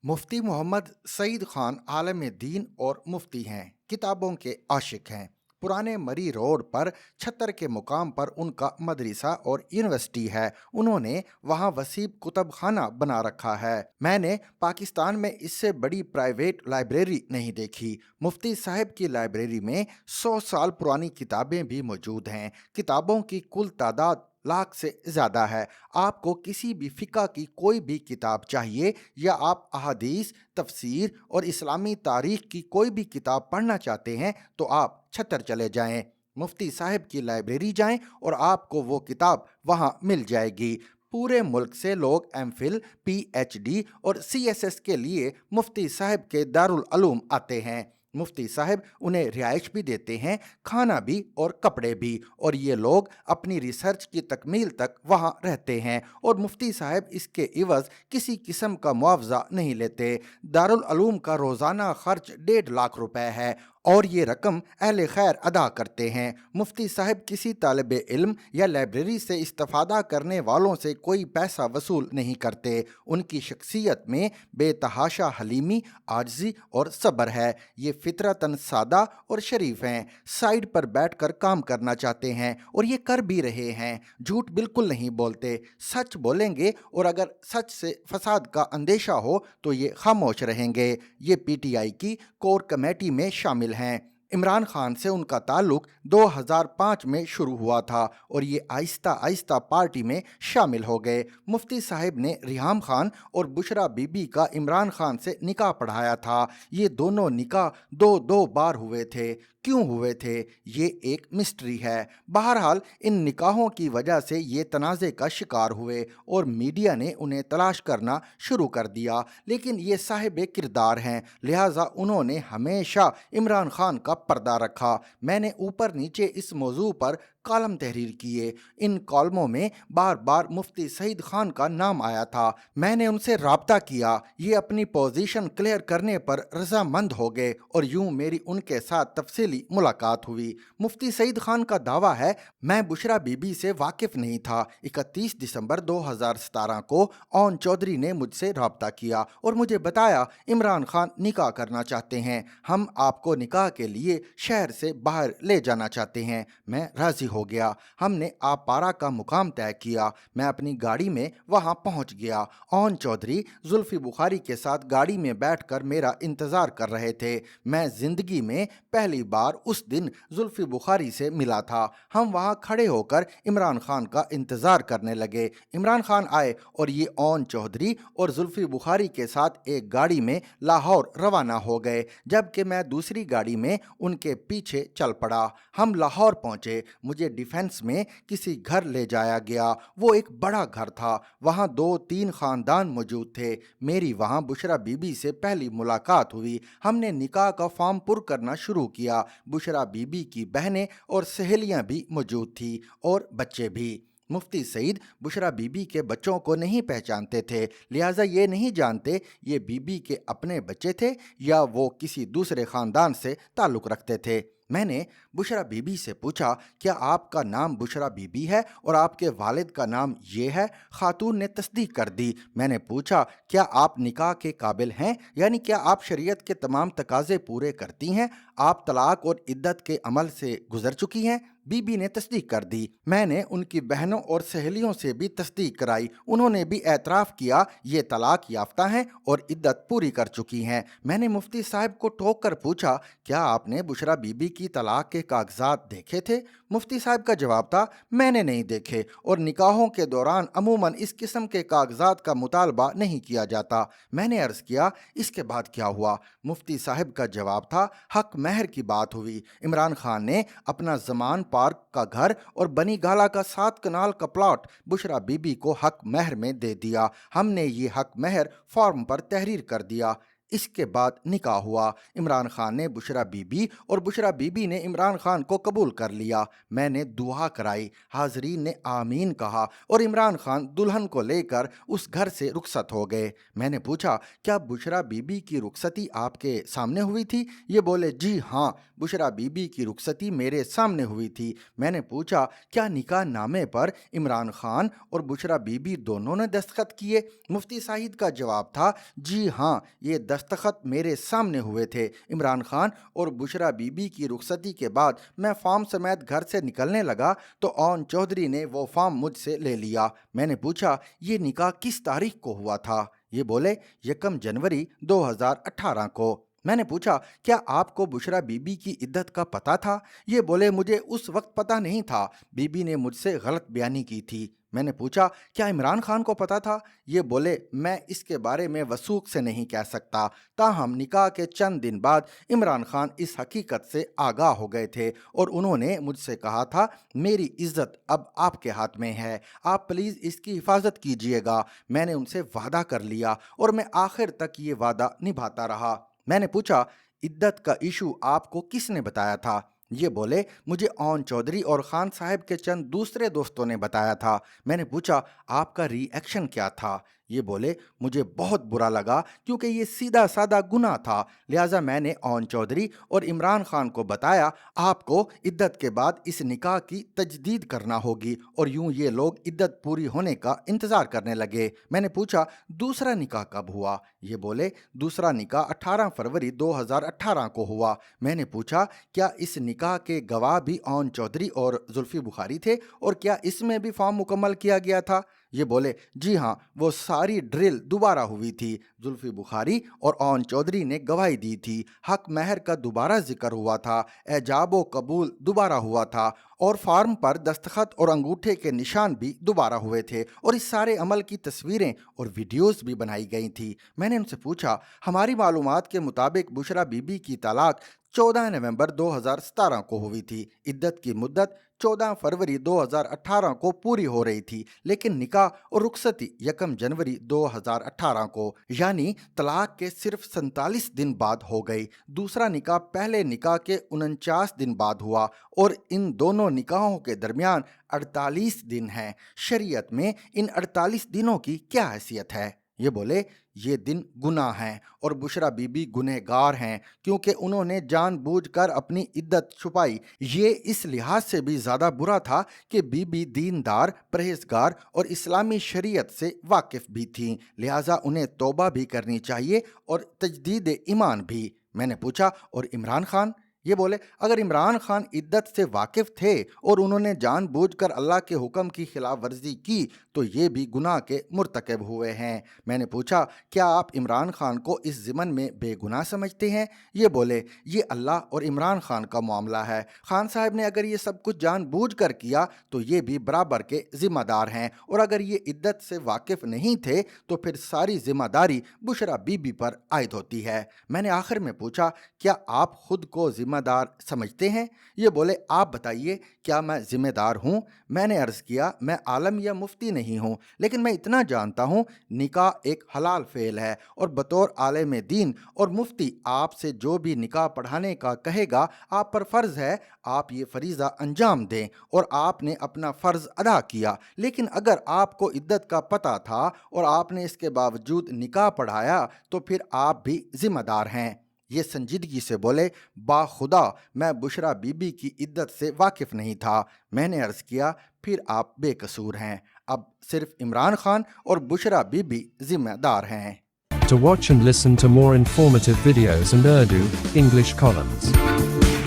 मुफ्ती मोहम्मद सईद खान आलम दीन और मुफ्ती हैं, किताबों के आशिक हैं। पुराने मरी रोड पर छत्तर के मुकाम पर उनका मदरसा और यूनिवर्सिटी है। उन्होंने वहाँ वसीब कुतब खाना बना रखा है। मैंने पाकिस्तान में इससे बड़ी प्राइवेट लाइब्रेरी नहीं देखी। मुफ्ती साहब की लाइब्रेरी में 100 साल पुरानी किताबें भी मौजूद हैं। किताबों की कुल तादाद लाख से ज़्यादा है। आपको किसी भी फ़िक़्ह की कोई भी किताब चाहिए या आप अहादीस, तफसीर और इस्लामी तारीख़ की कोई भी किताब पढ़ना चाहते हैं तो आप छत्तर चले जाएं। मुफ्ती साहब की लाइब्रेरी जाएं और आपको वो किताब वहां मिल जाएगी। पूरे मुल्क से लोग एमफिल, पीएचडी और सीएसएस के लिए मुफ्ती साहब के दारुल उलूम आते हैं। मुफ्ती साहब उन्हें रिहाइश भी देते हैं, खाना भी और कपड़े भी, और ये लोग अपनी रिसर्च की तकमील तक वहाँ रहते हैं और मुफ्ती साहब इसके इवज़ किसी किस्म का मुआवजा नहीं लेते। दारुल उलूम का रोज़ाना खर्च 1.5 लाख रुपए है और ये रकम अहले खैर अदा करते हैं। मुफ्ती साहब किसी तालिब इल्म या लाइब्रेरी से इस्तिफ़ादा करने वालों से कोई पैसा वसूल नहीं करते। उनकी शख्सियत में बेतहाशा हलीमी, आजिज़ी और सब्र है। ये फितरतन सादा और शरीफ हैं। साइड पर बैठकर काम करना चाहते हैं और ये कर भी रहे हैं। झूठ बिल्कुल नहीं बोलते, सच बोलेंगे, और अगर सच से फसाद का अंदेशा हो तो ये खामोश रहेंगे। ये पीटीआई की कोर कमेटी में शामिल हैं। इमरान खान से उनका ताल्लुक 2005 में शुरू हुआ था और ये आहिस्ता आहिस्ता पार्टी में शामिल हो गए। मुफ्ती साहब ने रिहाम खान और बुशरा बीबी का इमरान खान से निकाह पढ़ाया था। ये दोनों निकाह दो दो बार हुए थे। क्यों हुए थे ये एक मिस्ट्री है। बहरहाल इन निकाहों की वजह से ये तनाज़े का शिकार हुए और मीडिया ने उन्हें तलाश करना शुरू कर दिया। लेकिन ये साहिब किरदार हैं, लिहाजा उन्होंने हमेशा इमरान खान का पर्दा रखा। मैंने ऊपर नीचे इस मौजू पर कॉलम तहरीर किए। इन कॉलमों में बार बार मुफ्ती सईद खान का नाम आया था। मैंने उनसे राब्ता किया। ये अपनी पोजीशन क्लियर करने पर रजामंद हो गए और यूं मेरी उनके साथ तफसीली मुलाकात हुई। मुफ्ती सईद खान का दावा है, मैं बुशरा बीबी से वाकिफ नहीं था। 31 दिसंबर 2017 को ओन चौधरी ने मुझसे राब्ता किया और मुझे बताया इमरान खान निकाह करना चाहते हैं, हम आपको निकाह के लिए शहर से बाहर ले जाना चाहते हैं। मैं राजी हो गया। हमने आपारा का मुकाम तय किया। मैं अपनी गाड़ी में वहां पहुंच गया। ओन चौधरी जुल्फी बुखारी के साथ गाड़ी में बैठकर मेरा इंतजार कर रहे थे। मैं जिंदगी में पहली बार उस दिन जुल्फी बुखारी से मिला था। हम वहां खड़े होकर इमरान खान का इंतजार करने लगे। इमरान खान आए और ये ओन चौधरी और जुल्फी बुखारी के साथ एक गाड़ी में लाहौर रवाना हो गए, जबकि मैं दूसरी गाड़ी में उनके पीछे चल पड़ा। हम लाहौर पहुंचे। मुझे डिफेंस में किसी घर ले जाया गया। वो एक बड़ा घर था। वहाँ 2-3 खानदान मौजूद थे। मेरी वहाँ बुशरा बीबी से पहली मुलाकात हुई। हमने निकाह का फॉर्म पुर करना शुरू किया। बुशरा बीबी की बहनें और सहेलियाँ भी मौजूद थी और बच्चे भी। मुफ्ती सईद बुशरा बीबी के बच्चों को नहीं पहचानते थे, लिहाजा ये नहीं जानते ये बीबी के अपने बच्चे थे या वो किसी दूसरे खानदान से ताल्लुक़ रखते थे। मैंने बुशरा बीबी से पूछा, क्या आपका नाम बुशरा बीबी है और आपके वालिद का नाम ये है? खातून ने तस्दीक कर दी। मैंने पूछा, क्या आप निकाह के काबिल हैं, यानी क्या आप शरीयत के तमाम तकाजे पूरे करती हैं? आप तलाक और इद्दत के अमल से गुजर चुकी हैं? बीबी ने तस्दीक कर दी। मैंने उनकी बहनों और सहेलियों से भी तस्दीक कराई। उन्होंने भी एतराफ़ किया ये तलाक याफ्ता हैं और इद्दत पूरी कर चुकी हैं। मैंने मुफ्ती साहब को टोक कर पूछा, क्या आपने बुशरा बीबी की तलाक के कागजात देखे थे? मुफ्ती साहब का जवाब था, मैंने नहीं देखे और निकाहों के दौरान अमूमन इस किस्म के कागजात का मुतालबा नहीं किया जाता। मैंने अर्ज़ किया, इसके बाद क्या हुआ? मुफ्ती साहब का जवाब था, हक महर की बात हुई। इमरान खान ने अपना जमान पार्क का घर और बनी गाला का 7 कनाल का प्लॉट बुशरा बीबी को हक महर में दे दिया। हमने ये हक महर फॉर्म पर तहरीर कर दिया। اس کے بعد نکاح ہوا۔ عمران خان نے بشرا بی بی اور بشرا بی بی نے عمران خان کو قبول کر لیا۔ میں نے دعا کرائی، حاضرین نے آمین کہا اور عمران خان دلہن کو لے کر اس گھر سے رخصت ہو گئے۔ میں نے پوچھا کیا بشرا بی بی کی رخصتی آپ کے سامنے ہوئی تھی؟ یہ بولے جی ہاں، بشرا بی بی کی رخصتی میرے سامنے ہوئی تھی۔ میں نے پوچھا کیا نکاح نامے پر عمران خان اور بشرا بی بی دونوں نے دستخط کیے؟ مفتی سعید کا جواب تھا جی ہاں، یہ دستخط میرے سامنے ہوئے تھے۔ عمران خان اور بشرا بی بی کی رخصتی کے بعد میں فارم سمیت گھر سے نکلنے لگا تو اون چودھری نے وہ فارم مجھ سے لے لیا۔ میں نے پوچھا یہ نکاح کس تاریخ کو ہوا تھا؟ یہ بولے 1 جنوری 2018 کو۔ میں نے پوچھا کیا آپ کو بشرا بی بی کی عدت کا پتہ تھا؟ یہ بولے مجھے اس وقت پتہ نہیں تھا، بی بی نے مجھ سے غلط بیانی کی تھی۔ میں نے پوچھا کیا عمران خان کو پتہ تھا؟ یہ بولے میں اس کے بارے میں وثوق سے نہیں کہہ سکتا، تاہم نکاح کے چند دن بعد عمران خان اس حقیقت سے آگاہ ہو گئے تھے اور انہوں نے مجھ سے کہا تھا میری عزت اب آپ کے ہاتھ میں ہے، آپ پلیز اس کی حفاظت کیجئے گا۔ میں نے ان سے وعدہ کر لیا اور میں آخر تک یہ وعدہ نبھاتا رہا۔ میں نے پوچھا عدت کا ایشو آپ کو کس نے بتایا تھا؟ یہ بولے مجھے اون چودھری اور خان صاحب کے چند دوسرے دوستوں نے بتایا تھا۔ میں نے پوچھا آپ کا ری ایکشن کیا تھا؟ یہ بولے مجھے بہت برا لگا کیونکہ یہ سیدھا سادہ گناہ تھا، لہٰذا میں نے اون چودھری اور عمران خان کو بتایا آپ کو عدت کے بعد اس نکاح کی تجدید کرنا ہوگی، اور یوں یہ لوگ عدت پوری ہونے کا انتظار کرنے لگے۔ میں نے پوچھا دوسرا نکاح کب ہوا؟ یہ بولے دوسرا نکاح 18 فروری 2018 کو ہوا۔ میں نے پوچھا کیا اس نکاح کے گواہ بھی اون چودھری اور زلفی بخاری تھے، اور کیا اس میں بھی فارم مکمل کیا گیا تھا؟ یہ بولے جی ہاں، وہ ساری ڈرل دوبارہ ہوئی تھی، زلفی بخاری اور اون چودھری نے گواہی دی تھی، حق مہر کا دوبارہ ذکر ہوا تھا، ایجاب و قبول دوبارہ ہوا تھا، اور فارم پر دستخط اور انگوٹھے کے نشان بھی دوبارہ ہوئے تھے، اور اس سارے عمل کی تصویریں اور ویڈیوز بھی بنائی گئی تھی۔ میں نے ان سے پوچھا ہماری معلومات کے مطابق بشرا بی بی کی طلاق 14 نومبر 2017 کو ہوئی تھی، عدت کی مدت 14 فروری 2018 کو پوری ہو رہی تھی، لیکن نکاح اور رخصتی 1 جنوری 2018 کو، یعنی طلاق کے صرف 47 دن بعد ہو گئی۔ دوسرا نکاح پہلے نکاح کے 49 دن بعد ہوا، اور ان دونوں نکاحوں کے درمیان 48 دن ہیں۔ شریعت میں ان 48 دنوں کی کیا حیثیت ہے؟ یہ بولے یہ دن گناہ ہیں اور بشرا بی بی گنہگار ہیں کیونکہ انہوں نے جان بوجھ کر اپنی عدت چھپائی۔ یہ اس لحاظ سے بھی زیادہ برا تھا کہ بی بی دیندار، پرہیزگار اور اسلامی شریعت سے واقف بھی تھیں، لہٰذا انہیں توبہ بھی کرنی چاہیے اور تجدید ایمان بھی۔ میں نے پوچھا اور عمران خان؟ یہ بولے اگر عمران خان عدت سے واقف تھے اور انہوں نے جان بوجھ کر اللہ کے حکم کی خلاف ورزی کی تو یہ بھی گناہ کے مرتکب ہوئے ہیں۔ میں نے پوچھا کیا آپ عمران خان کو اس ضمن میں بے گناہ سمجھتے ہیں؟ یہ بولے یہ اللہ اور عمران خان کا معاملہ ہے، خان صاحب نے اگر یہ سب کچھ جان بوجھ کر کیا تو یہ بھی برابر کے ذمہ دار ہیں، اور اگر یہ عدت سے واقف نہیں تھے تو پھر ساری ذمہ داری بشرا بی بی پر عائد ہوتی ہے۔ میں نے آخر میں پوچھا کیا آپ خود کو ذمہ دار سمجھتے ہیں؟ یہ بولے آپ بتائیے کیا میں ذمہ دار ہوں؟ میں نے عرض کیا میں عالم یا مفتی نہیں ہوں، لیکن میں اتنا جانتا ہوں نکاح ایک حلال فعل ہے، اور بطور عالم دین اور مفتی آپ سے جو بھی نکاح پڑھانے کا کہے گا آپ پر فرض ہے آپ یہ فریضہ انجام دیں، اور آپ نے اپنا فرض ادا کیا۔ لیکن اگر آپ کو عدت کا پتہ تھا اور آپ نے اس کے باوجود نکاح پڑھایا تو پھر آپ بھی ذمہ دار ہیں۔ یہ سنجیدگی سے بولے با خدا میں بشرا بی بی کی عدت سے واقف نہیں تھا۔ میں نے عرض کیا پھر آپ بے قصور ہیں، اب صرف عمران خان اور بشرا بی بی ذمہ دار ہیں۔ To watch and listen to more informative videos and Urdu, English columns,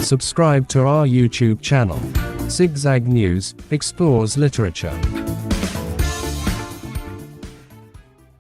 subscribe to our YouTube channel. Zigzag News explores literature,